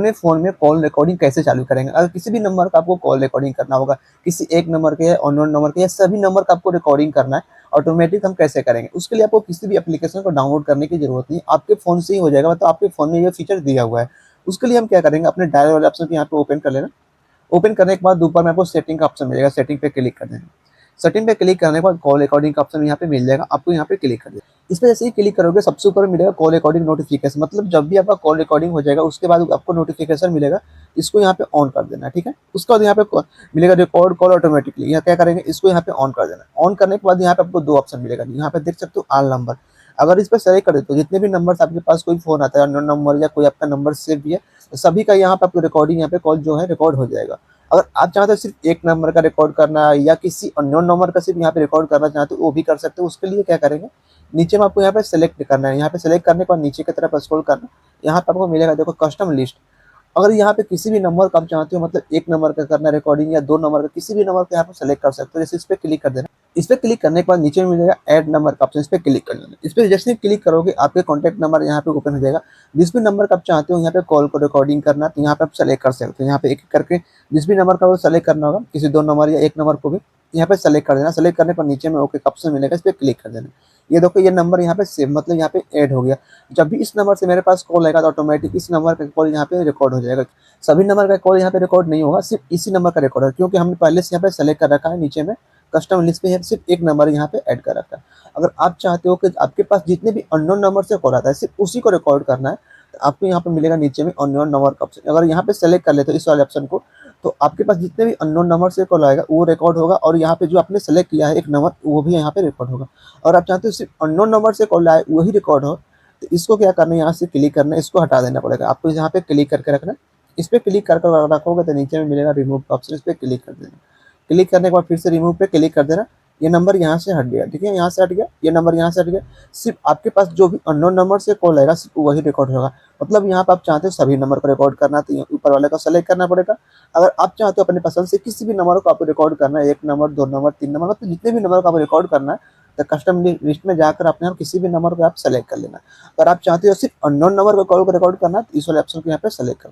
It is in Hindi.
अपने फ़ोन में कॉल रिकॉर्डिंग कैसे चालू करेंगे। अगर किसी भी नंबर का आपको कॉल रिकॉर्डिंग करना होगा, किसी एक नंबर के या अननोन नंबर के या सभी नंबर का आपको रिकॉर्डिंग करना है, ऑटोमेटिक हम कैसे करेंगे? उसके लिए आपको किसी भी एप्लीकेशन को डाउनलोड करने की ज़रूरत नहीं है, आपके फ़ोन से ही हो जाएगा, मतलब आपके फ़ोन में ये फीचर दिया हुआ है। उसके लिए हम क्या करेंगे, अपने डायल वाले ऑप्शन को यहाँ पे ओपन कर लेना। ओपन करने के बाद ऊपर में आपको सेटिंग का ऑप्शन मिलेगा, सेटिंग पे क्लिक कर देना। सेटिंग पे क्लिक करने के बाद कॉल रिकॉर्डिंग का ऑप्शन यहाँ पे मिल जाएगा, आपको यहाँ पे क्लिक कर देना। इस पे जैसे ही क्लिक करोगे सबसे ऊपर मिलेगा कॉल रिकॉर्डिंग नोटिफिकेशन, मतलब जब भी आपका कॉल रिकॉर्डिंग हो जाएगा उसके बाद आपको नोटिफिकेशन मिलेगा, इसको यहाँ पे ऑन कर देना है, ठीक है। उसके बाद यहाँ पे मिलेगा रिकॉर्ड कॉल ऑटोमेटिकली, यहाँ क्या करेंगे, इसको यहाँ पे ऑन कर देना। ऑन करने के बाद यहाँ पे आपको दो ऑप्शन मिलेगा, यहाँ पे देख सकते हो ऑल नंबर। अगर इस पर सेलेक्ट कर देते हो जितने भी नंबर आपके पास कोई फोन आता है अननोन नंबर या कोई आपका नंबर सेव भी है, तो सभी का यहाँ पे आपको रिकॉर्डिंग यहाँ पे कॉल जो है रिकॉर्ड हो जाएगा। अगर आप चाहते हो सिर्फ एक नंबर का रिकॉर्ड करना है या किसी अननोन नंबर का सिर्फ यहाँ पे रिकॉर्ड करना चाहते हो वो भी कर सकते हो। उसके लिए क्या करेंगे, नीचे में आपको यहाँ पे सेलेक्ट करना है, यहाँ पे सेलेक्ट करने के बाद नीचे की तरफ स्क्रॉल करना, यहाँ पे आपको मिलेगा देखो कस्टम लिस्ट। अगर यहाँ पे किसी भी नंबर का आप चाहते हो, मतलब एक नंबर का करना रिकॉर्डिंग या दो नंबर का, किसी भी नंबर का यहाँ पे सेलेक्ट कर सकते हो। जैसे इस पे क्लिक कर देना, इस पे क्लिक करने के बाद नीचे में मिलेगा ऐड नंबर का ऑप्शन, इस पे क्लिक कर लेना। इस पे जैसे ही क्लिक करोगे आपके कॉन्टैक्ट नंबर यहाँ पे ओपन हो जाएगा। जिस भी नंबर का आप चाहते हो यहाँ पे कॉल को रिकॉर्डिंग करना, तो यहाँ पे आप सेलेक्ट कर सकते हो। यहाँ पे एक करके जिस भी नंबर का वो सेलेक्ट करना होगा, किसी दो नंबर या एक नंबर को भी यहाँ पे सेलेक्ट कर देना। सेलेक्ट करने पर नीचे में ओके का ऑप्शन मिलेगा, इस पे क्लिक कर देना। ये देखो ये नंबर यहाँ पे सेव, मतलब यहाँ पे ऐड हो गया। जब भी इस नंबर से मेरे पास कॉल आएगा तो ऑटोमेटिक इस नंबर का कॉल यहाँ पे रिकॉर्ड हो जाएगा। सभी नंबर का कॉल यहाँ पे रिकॉर्ड नहीं होगा, सिर्फ इसी नंबर का रिकॉर्ड है, क्योंकि हमने पहले से यहाँ पे सेलेक्ट कर रखा है। नीचे में कस्टम लिस्ट पे सिर्फ एक नंबर यहाँ पे ऐड कर रखा है। अगर आप चाहते हो कि आपके पास जितने भी अननोन नंबर से कॉल आता है सिर्फ उसी को रिकॉर्ड करना है, तो आपको यहाँ पे मिलेगा नीचे में अननोन नंबर का ऑप्शन। अगर यहाँ पे सेलेक्ट कर लेते हो इस वाले ऑप्शन को, तो आपके पास जितने भी अननोन नंबर से कॉल आएगा वो रिकॉर्ड होगा, और यहाँ पे जो आपने सेलेक्ट किया है एक नंबर वो भी यहाँ पे रिकॉर्ड होगा। और आप चाहते हो सिर्फ अननोन नंबर से कॉल आए वही रिकॉर्ड हो, तो इसको क्या करना है, यहाँ से क्लिक करना है, इसको हटा देना पड़ेगा आपको। यहाँ पे क्लिक करके रखना है, इस पे क्लिक कर रखोगे तो नीचे में मिलेगा रिमूव का ऑप्शन, इस पे क्लिक कर देना। क्लिक करने के बाद फिर से रिमूव पे क्लिक कर देना। ये नंबर यहाँ से हट गया, ठीक है, यहाँ से हट गया, ये नंबर यहाँ से हट गया। सिर्फ आपके पास जो भी अननोन नंबर से कॉल आएगा सिर्फ वही रिकॉर्ड होगा। मतलब यहाँ पे आप चाहते हो सभी नंबर को रिकॉर्ड करना, तो ऊपर वाले को सेलेक्ट करना पड़ेगा। अगर आप चाहते हो अपने पसंद से किसी भी नंबर को आपको रिकॉर्ड करना है, एक नंबर, दो नंबर, तीन नंबर, मतलब जितने भी नंबर को आपको रिकॉर्ड करना है, तो कस्टम लिस्ट में जाकर अपने आप किसी भी नंबर को आप सेलेक्ट कर लेना। अगर आप चाहते हो सिर्फ अननोन नंबर को कॉल को रिकॉर्ड करना है, तो इस वाले ऑप्शन को यहाँ पे सेलेक्ट करना है।